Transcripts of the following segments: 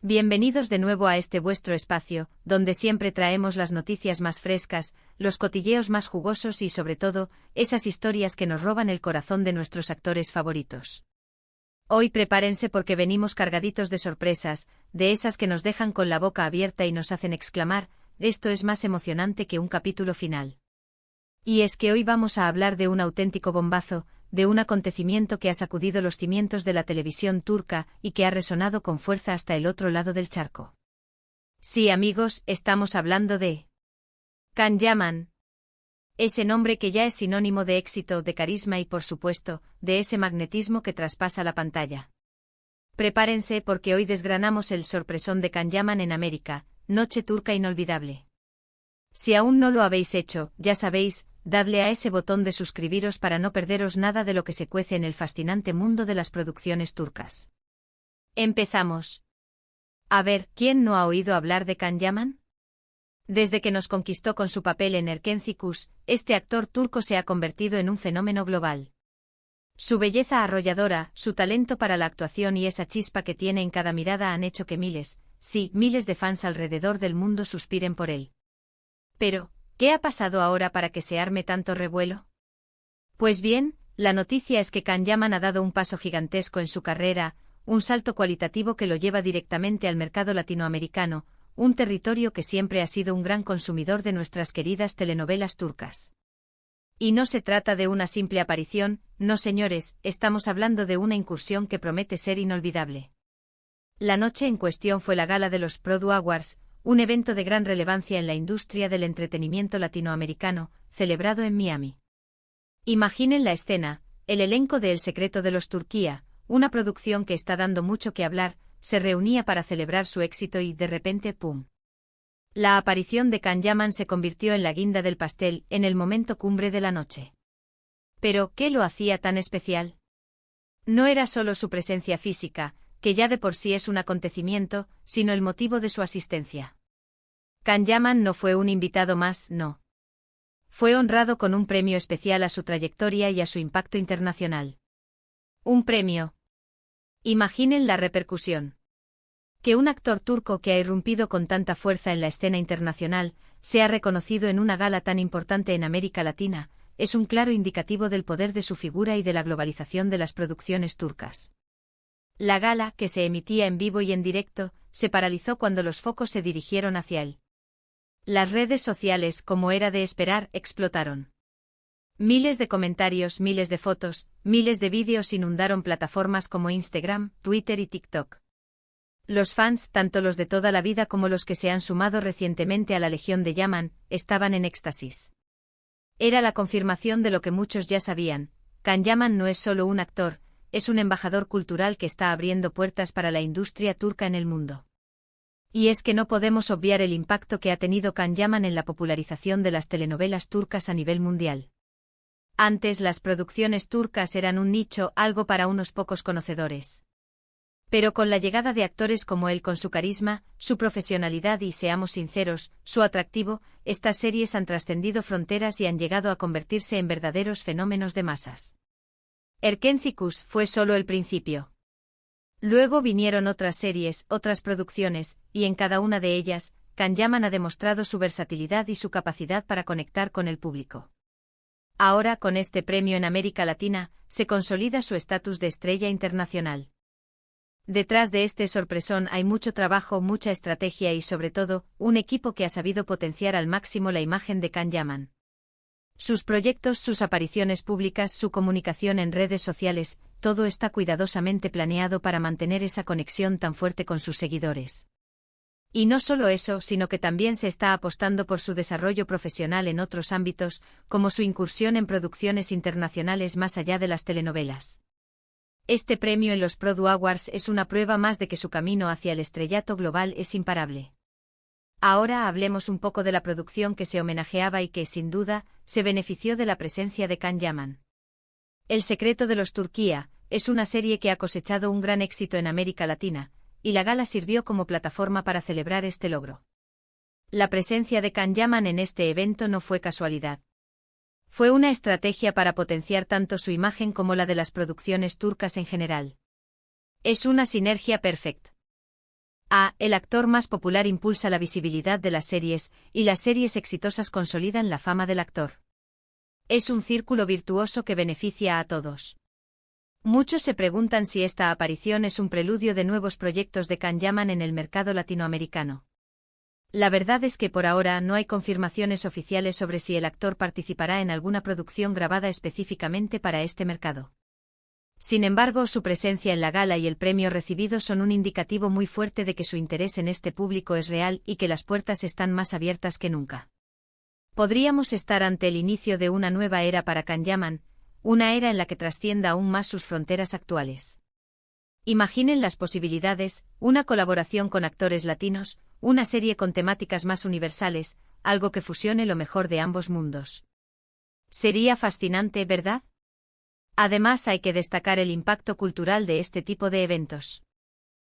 Bienvenidos de nuevo a este vuestro espacio, donde siempre traemos las noticias más frescas, los cotilleos más jugosos y sobre todo, esas historias que nos roban el corazón de nuestros actores favoritos. Hoy prepárense porque venimos cargaditos de sorpresas, de esas que nos dejan con la boca abierta y nos hacen exclamar, esto es más emocionante que un capítulo final. Y es que hoy vamos a hablar de un auténtico bombazo, de un acontecimiento que ha sacudido los cimientos de la televisión turca y que ha resonado con fuerza hasta el otro lado del charco. Sí, amigos, estamos hablando de Can Yaman. Ese nombre que ya es sinónimo de éxito, de carisma y, por supuesto, de ese magnetismo que traspasa la pantalla. Prepárense porque hoy desgranamos el sorpresón de Can Yaman en América, noche turca inolvidable. Si aún no lo habéis hecho, ya sabéis, dadle a ese botón de suscribiros para no perderos nada de lo que se cuece en el fascinante mundo de las producciones turcas. Empezamos. A ver, ¿quién no ha oído hablar de Can Yaman? Desde que nos conquistó con su papel en Erkenci Kuş, este actor turco se ha convertido en un fenómeno global. Su belleza arrolladora, su talento para la actuación y esa chispa que tiene en cada mirada han hecho que miles, sí, miles de fans alrededor del mundo suspiren por él. Pero, ¿qué ha pasado ahora para que se arme tanto revuelo? Pues bien, la noticia es que Can Yaman ha dado un paso gigantesco en su carrera, un salto cualitativo que lo lleva directamente al mercado latinoamericano, un territorio que siempre ha sido un gran consumidor de nuestras queridas telenovelas turcas. Y no se trata de una simple aparición, no señores, estamos hablando de una incursión que promete ser inolvidable. La noche en cuestión fue la gala de los Produ Awards, un evento de gran relevancia en la industria del entretenimiento latinoamericano, celebrado en Miami. Imaginen la escena, el elenco de El secreto de los Turquía, una producción que está dando mucho que hablar, se reunía para celebrar su éxito y de repente ¡pum! La aparición de Can Yaman se convirtió en la guinda del pastel, en el momento cumbre de la noche. Pero, ¿qué lo hacía tan especial? No era solo su presencia física, que ya de por sí es un acontecimiento, sino el motivo de su asistencia. Can Yaman no fue un invitado más, no. Fue honrado con un premio especial a su trayectoria y a su impacto internacional. Un premio. Imaginen la repercusión. Que un actor turco que ha irrumpido con tanta fuerza en la escena internacional, sea reconocido en una gala tan importante en América Latina, es un claro indicativo del poder de su figura y de la globalización de las producciones turcas. La gala, que se emitía en vivo y en directo, se paralizó cuando los focos se dirigieron hacia él. Las redes sociales, como era de esperar, explotaron. Miles de comentarios, miles de fotos, miles de vídeos inundaron plataformas como Instagram, Twitter y TikTok. Los fans, tanto los de toda la vida como los que se han sumado recientemente a la Legión de Yaman, estaban en éxtasis. Era la confirmación de lo que muchos ya sabían: Can Yaman no es solo un actor, es un embajador cultural que está abriendo puertas para la industria turca en el mundo. Y es que no podemos obviar el impacto que ha tenido Can Yaman en la popularización de las telenovelas turcas a nivel mundial. Antes las producciones turcas eran un nicho, algo para unos pocos conocedores. Pero con la llegada de actores como él, con su carisma, su profesionalidad y, seamos sinceros, su atractivo, estas series han trascendido fronteras y han llegado a convertirse en verdaderos fenómenos de masas. Erkenci Kuş fue solo el principio. Luego vinieron otras series, otras producciones, y en cada una de ellas, Can Yaman ha demostrado su versatilidad y su capacidad para conectar con el público. Ahora, con este premio en América Latina, se consolida su estatus de estrella internacional. Detrás de este sorpresón hay mucho trabajo, mucha estrategia y, sobre todo, un equipo que ha sabido potenciar al máximo la imagen de Can Yaman. Sus proyectos, sus apariciones públicas, su comunicación en redes sociales, todo está cuidadosamente planeado para mantener esa conexión tan fuerte con sus seguidores. Y no solo eso, sino que también se está apostando por su desarrollo profesional en otros ámbitos, como su incursión en producciones internacionales más allá de las telenovelas. Este premio en los Produ Awards es una prueba más de que su camino hacia el estrellato global es imparable. Ahora hablemos un poco de la producción que se homenajeaba y que, sin duda, se benefició de la presencia de Can Yaman. El secreto de los Turquía es una serie que ha cosechado un gran éxito en América Latina, y la gala sirvió como plataforma para celebrar este logro. La presencia de Can Yaman en este evento no fue casualidad. Fue una estrategia para potenciar tanto su imagen como la de las producciones turcas en general. Es una sinergia perfecta. El actor más popular impulsa la visibilidad de las series, y las series exitosas consolidan la fama del actor. Es un círculo virtuoso que beneficia a todos. Muchos se preguntan si esta aparición es un preludio de nuevos proyectos de Can Yaman en el mercado latinoamericano. La verdad es que por ahora no hay confirmaciones oficiales sobre si el actor participará en alguna producción grabada específicamente para este mercado. Sin embargo, su presencia en la gala y el premio recibido son un indicativo muy fuerte de que su interés en este público es real y que las puertas están más abiertas que nunca. Podríamos estar ante el inicio de una nueva era para Can Yaman, una era en la que trascienda aún más sus fronteras actuales. Imaginen las posibilidades: una colaboración con actores latinos, una serie con temáticas más universales, algo que fusione lo mejor de ambos mundos. Sería fascinante, ¿verdad? Además, hay que destacar el impacto cultural de este tipo de eventos.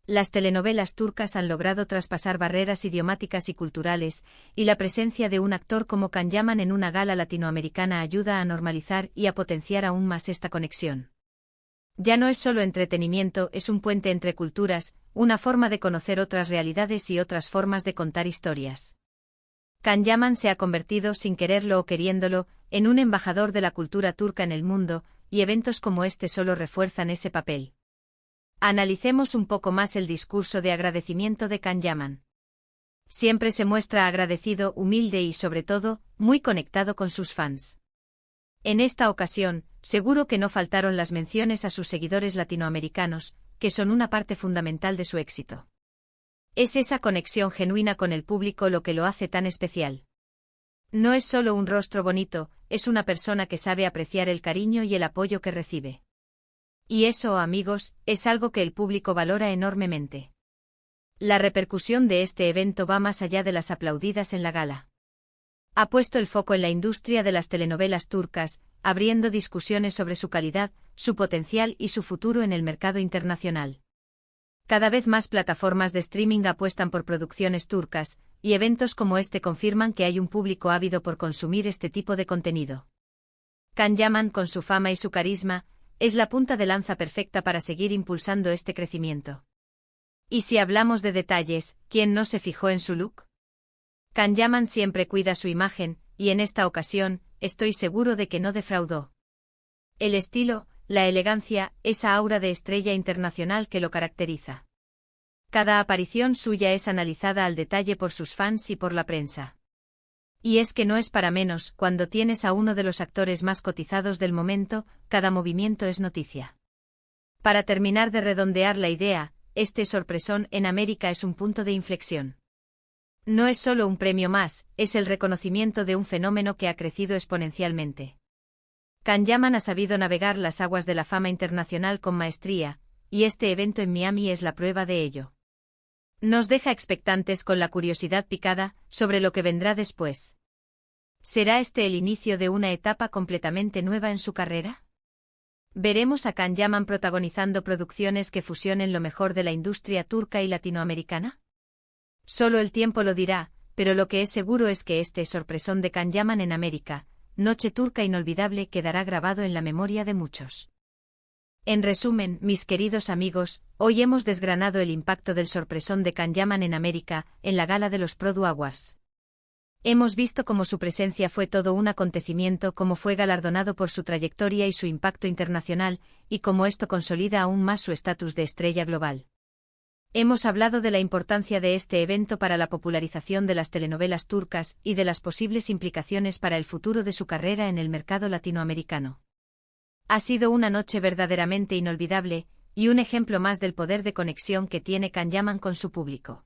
Las telenovelas turcas han logrado traspasar barreras idiomáticas y culturales, y la presencia de un actor como Can Yaman en una gala latinoamericana ayuda a normalizar y a potenciar aún más esta conexión. Ya no es solo entretenimiento, es un puente entre culturas, una forma de conocer otras realidades y otras formas de contar historias. Can Yaman se ha convertido, sin quererlo o queriéndolo, en un embajador de la cultura turca en el mundo, y eventos como este solo refuerzan ese papel. Analicemos un poco más el discurso de agradecimiento de Can Yaman. Siempre se muestra agradecido, humilde y, sobre todo, muy conectado con sus fans. En esta ocasión, seguro que no faltaron las menciones a sus seguidores latinoamericanos, que son una parte fundamental de su éxito. Es esa conexión genuina con el público lo que lo hace tan especial. No es solo un rostro bonito, es una persona que sabe apreciar el cariño y el apoyo que recibe. Y eso, amigos, es algo que el público valora enormemente. La repercusión de este evento va más allá de las aplaudidas en la gala. Ha puesto el foco en la industria de las telenovelas turcas, abriendo discusiones sobre su calidad, su potencial y su futuro en el mercado internacional. Cada vez más plataformas de streaming apuestan por producciones turcas, y eventos como este confirman que hay un público ávido por consumir este tipo de contenido. Can Yaman, con su fama y su carisma, es la punta de lanza perfecta para seguir impulsando este crecimiento. Y si hablamos de detalles, ¿quién no se fijó en su look? Can Yaman siempre cuida su imagen, y en esta ocasión, estoy seguro de que no defraudó. El estilo, la elegancia, esa aura de estrella internacional que lo caracteriza. Cada aparición suya es analizada al detalle por sus fans y por la prensa. Y es que no es para menos, cuando tienes a uno de los actores más cotizados del momento, cada movimiento es noticia. Para terminar de redondear la idea, este sorpresón en América es un punto de inflexión. No es solo un premio más, es el reconocimiento de un fenómeno que ha crecido exponencialmente. Can Yaman ha sabido navegar las aguas de la fama internacional con maestría, y este evento en Miami es la prueba de ello. Nos deja expectantes con la curiosidad picada sobre lo que vendrá después. ¿Será este el inicio de una etapa completamente nueva en su carrera? ¿Veremos a Can Yaman protagonizando producciones que fusionen lo mejor de la industria turca y latinoamericana? Solo el tiempo lo dirá, pero lo que es seguro es que este sorpresón de Can Yaman en América, noche turca inolvidable, quedará grabado en la memoria de muchos. En resumen, mis queridos amigos, hoy hemos desgranado el impacto del sorpresón de Can Yaman en América, en la gala de los Produ Awards. Hemos visto cómo su presencia fue todo un acontecimiento, cómo fue galardonado por su trayectoria y su impacto internacional, y cómo esto consolida aún más su estatus de estrella global. Hemos hablado de la importancia de este evento para la popularización de las telenovelas turcas y de las posibles implicaciones para el futuro de su carrera en el mercado latinoamericano. Ha sido una noche verdaderamente inolvidable, y un ejemplo más del poder de conexión que tiene Can Yaman con su público.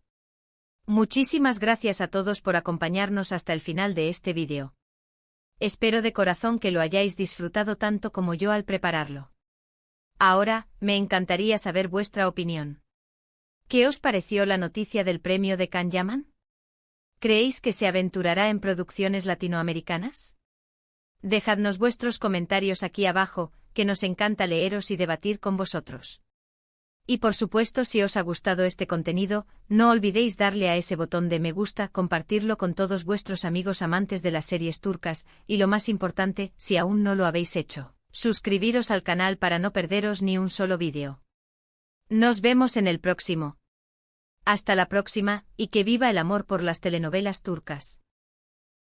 Muchísimas gracias a todos por acompañarnos hasta el final de este vídeo. Espero de corazón que lo hayáis disfrutado tanto como yo al prepararlo. Ahora, me encantaría saber vuestra opinión. ¿Qué os pareció la noticia del premio de Can Yaman? ¿Creéis que se aventurará en producciones latinoamericanas? Dejadnos vuestros comentarios aquí abajo, que nos encanta leeros y debatir con vosotros. Y por supuesto, si os ha gustado este contenido, no olvidéis darle a ese botón de me gusta, compartirlo con todos vuestros amigos amantes de las series turcas, y lo más importante, si aún no lo habéis hecho, suscribiros al canal para no perderos ni un solo vídeo. Nos vemos en el próximo. Hasta la próxima, y que viva el amor por las telenovelas turcas.